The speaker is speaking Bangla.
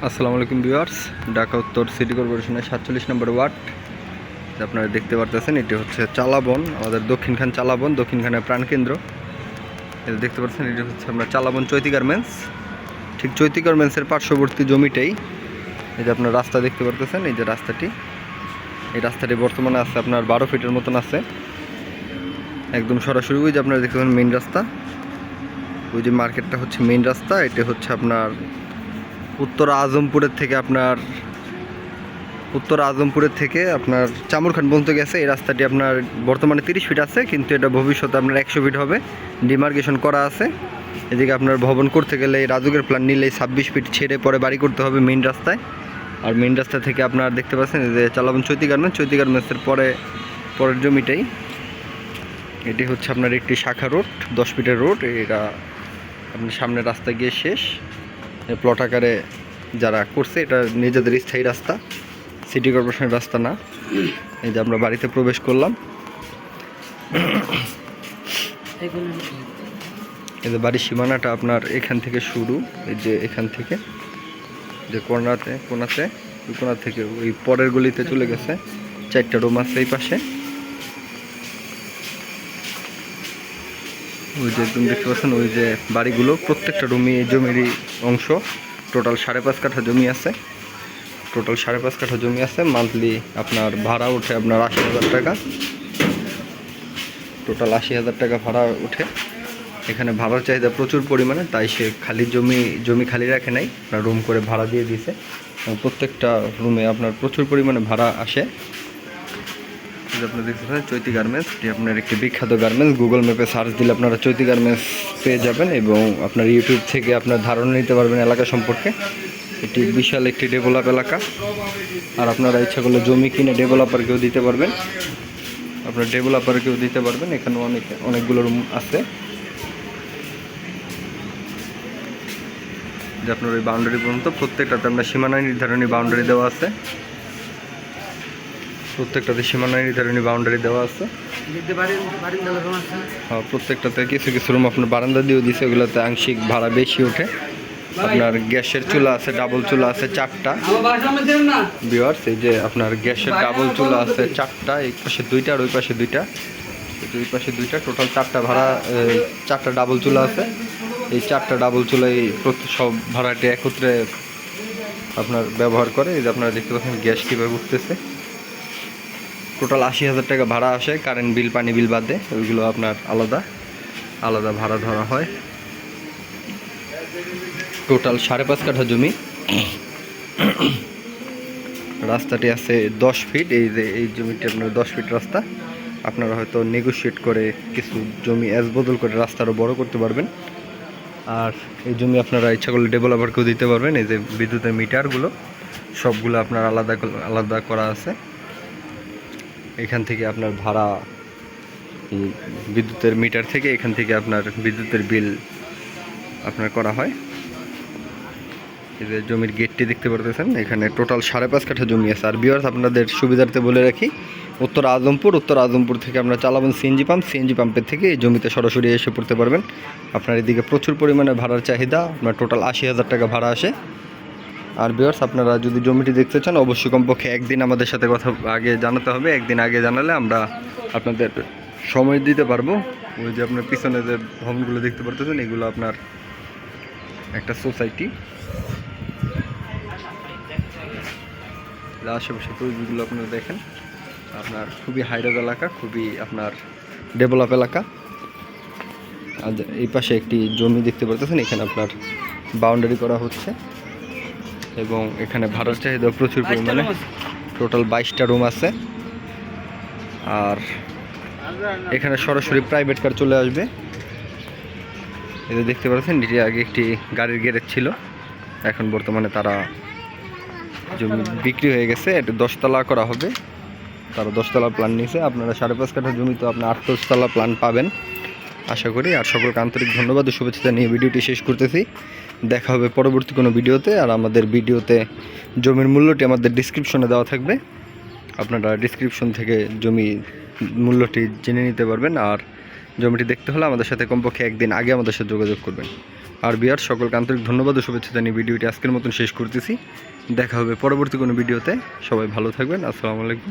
আসসালামু আলাইকুম ভিউয়ার্স, ঢাকা উত্তর সিটি কর্পোরেশনের 47 নম্বর ওয়ার্ড আপনারা দেখতে পারতেছেন। এটি হচ্ছে চালাবন, আমাদের দক্ষিণখান চালাবন, দক্ষিণখানের প্রাণকেন্দ্র। এটা দেখতে পাচ্ছেন, এটি হচ্ছে আপনার চালাবন চৈতি গার্মেন্টস। ঠিক চৈতি গার্মেন্টসের পার্শ্ববর্তী জমিটাই এই যে আপনার রাস্তা দেখতে পারতেছেন। এই যে রাস্তাটি, এই রাস্তাটি বর্তমানে আছে আপনার 12 ফিটের মতন আছে, একদম সরাসরি। ওই যে আপনারা দেখতে পাচ্ছেন মেইন রাস্তা, ওই যে মার্কেটটা হচ্ছে মেইন রাস্তা। এটা হচ্ছে আপনার উত্তর আজমপুরের থেকে আপনার চামুরখান পর্যন্ত গেছে। এই রাস্তাটি আপনার বর্তমানে 30 ফিট আছে, কিন্তু এটা ভবিষ্যতে আপনার 100 ফিট হবে, ডিমার্কেশন করা আছে। এদিকে আপনার ভবন করতে গেলে এই রাজুকের প্ল্যান নিলে 26 ফিট ছেড়ে পরে বাড়ি করতে হবে মেইন রাস্তায়। আর মেইন রাস্তা থেকে আপনার দেখতে পাচ্ছেন যে চালাবন চৈতি গার্মেন্টসের পরের জমিটাই। এটি হচ্ছে আপনার একটি শাখা রোড, 10 ফিটের রোড। এটা আপনার সামনে রাস্তা গিয়ে শেষ। প্লট আকারে যারা করছে, এটা নিজেদের স্থায়ী রাস্তা, সিটি কর্পোরেশনের রাস্তা না। এই যে আমরা বাড়িতে প্রবেশ করলাম। এই যে বাড়ির সীমানাটা আপনার এখান থেকে শুরু, এই যে এখান থেকে যে কোনা থেকে ওই পরের গলিতে চলে গেছে। 4টা রুম আছে এই পাশে। ওই যে তুমি দেখতে পাচ্ছেন, ওই যে বাড়িগুলো, প্রত্যেকটা রুমই এই জমিরই অংশ। টোটাল 5.5 কাঠা জমি আছে। মান্থলি আপনার ভাড়া উঠে আপনার 80,000 টাকা, টোটাল 80,000 টাকা ভাড়া উঠে। এখানে ভাড়ার চাহিদা প্রচুর পরিমাণে, তাই সে জমি খালি রাখে নাই, আপনার রুম করে ভাড়া দিয়ে দিছে। প্রত্যেকটা রুমে আপনার প্রচুর পরিমাণে ভাড়া আসে। আপনারা দেখতে পাচ্ছেন চৈতি গার্মেন্টস, এটি আপনার একটি বিখ্যাত গার্মেন্টস। গুগল ম্যাপে সার্চ দিলে আপনারা চৈতি গার্মেন্টস পেয়ে যাবেন এবং আপনার ইউটিউব থেকে আপনার ধারণা নিতে পারবেন এলাকা সম্পর্কে। এটি বিশাল একটি ডেভেলপ এলাকা। আর আপনারা ইচ্ছা করলে জমি কিনে ডেভেলপারকেও দিতে পারবেন, এখানে অনেকগুলো রুম আছে। যে আপনার ওই বাউন্ডারি পর্যন্ত প্রত্যেকটাতে আমরা সীমানা নির্ধারণী বাউন্ডারি দেওয়া আছে। হ্যাঁ, প্রত্যেকটাতে কিছু রুম আপনার বারান্দা দিয়েও দিচ্ছে, ওগুলোতে আংশিক ভাড়া বেশি ওঠে। আপনার গ্যাসের চুলা আছে, ডাবল চুলা আছে 4টা। ভিউয়ার্স, এই যে আপনার গ্যাসের ডাবল চুলা আছে 4টা, এই পাশে 2টা আর ওই পাশে 2টা, টোটাল 4টা ভাড়া, 4টা ডাবল চুলা আছে। এই 4টা ডাবল চুলাই সব ভাড়াটি একত্রে আপনার ব্যবহার করে। এই যে আপনারা দেখতে পাচ্ছেন গ্যাস কীভাবে উঠতেছে। টোটাল 80,000 টাকা ভাড়া আসে, কারেন্ট বিল, পানি বিল বাদে। ওইগুলো আপনার আলাদা ভাড়া ধরা হয়। টোটাল 5.5 কাঠা জমি। রাস্তাটি আছে 10 ফিট। এই জমিটি আপনার 10 ফিট রাস্তা। আপনারা হয়তো নেগোশিয়েট করে কিছু জমি বদল করে রাস্তারও বড় করতে পারবেন। আর এই জমি আপনারা ইচ্ছা করলে ডেভেলপারকেও দিতে পারবেন। এই যে বিদ্যুতের মিটারগুলো সবগুলো আপনার আলাদা করা আছে। এখান থেকে আপনার ভাড়া, বিদ্যুতের মিটার থেকে এখান থেকে আপনার বিদ্যুতের বিল আপনার করা হয়। এই যে জমির গেটটি দেখতে পারতেছেন, এখানে টোটাল 5.5 কাঠা জমি আছে। আর ভিউয়ার্স, আপনাদের সুবিধার্থে বলে রাখি, উত্তর আজমপুর থেকে আমরা চালাবন সিএনজি পাম্পের থেকে এই জমিতে সরাসরি এসে পড়তে পারবেন। আপনার এদিকে প্রচুর পরিমাণে ভাড়ার চাহিদা, আপনার টোটাল 80,000 টাকা ভাড়া আসে। আর ভিউয়ার্স, আপনারা যদি জমিটি দেখতে চান, অবশ্যই কমপক্ষে একদিন আমাদের সাথে কথা আগে জানাতে হবে। একদিন আগে জানালে আমরা আপনাদের সময় দিতে পারবো। ওই যে আপনার পিছনে যে ভবনগুলো দেখতে পারতেছেন, এগুলো আপনার একটা সোসাইটি। আশেপাশে পরিবেশগুলো আপনারা দেখেন, আপনার খুবই হাইরাজ এলাকা, খুবই আপনার ডেভেলপ এলাকা। আর এই পাশে একটি জমি দেখতে পারতেছেন, এখানে আপনার বাউন্ডারি করা হচ্ছে এবং এখানে ভাড়ার চাহিদা প্রচুর পরিমাণে। টোটাল 22টা রুম আছে। আর এখানে সরাসরি প্রাইভেট কার চলে আসবে। এটা দেখতে পাচ্ছেন, এটি আগে একটি গাড়ির গ্যারেজ ছিল, এখন বর্তমানে তারা জমি বিক্রি হয়ে গেছে। এটা 10 তলা করা হবে, তারা 10 তলা প্ল্যান নিয়েছে। আপনারা 5.5 কাঠা জমি তো আপনার 8 তলা প্ল্যান পাবেন আশা করি। আর সকলকে আন্তরিক ধন্যবাদ ও শুভেচ্ছা নিয়ে ভিডিওটি শেষ করতেছি। দেখা হবে পরবর্তী কোনো ভিডিওতে। আর আমাদের ভিডিওতে জমির মূল্যটি আমাদের ডিসক্রিপশনে দেওয়া থাকবে, আপনারা ডিসক্রিপশন থেকে জমি মূল্যটি জেনে নিতে পারবেন। আর জমিটি দেখতে হলে আমাদের সাথে কমপক্ষে একদিন আগে আমাদের সাথে যোগাযোগ করবেন। আর বিয়ার সকলকে আন্তরিক ধন্যবাদ ও শুভেচ্ছা জানিয়ে ভিডিওটি আজকের মতন শেষ করতেছি। দেখা হবে পরবর্তী কোনো ভিডিওতে। সবাই ভালো থাকবেন। আসসালামু আলাইকুম।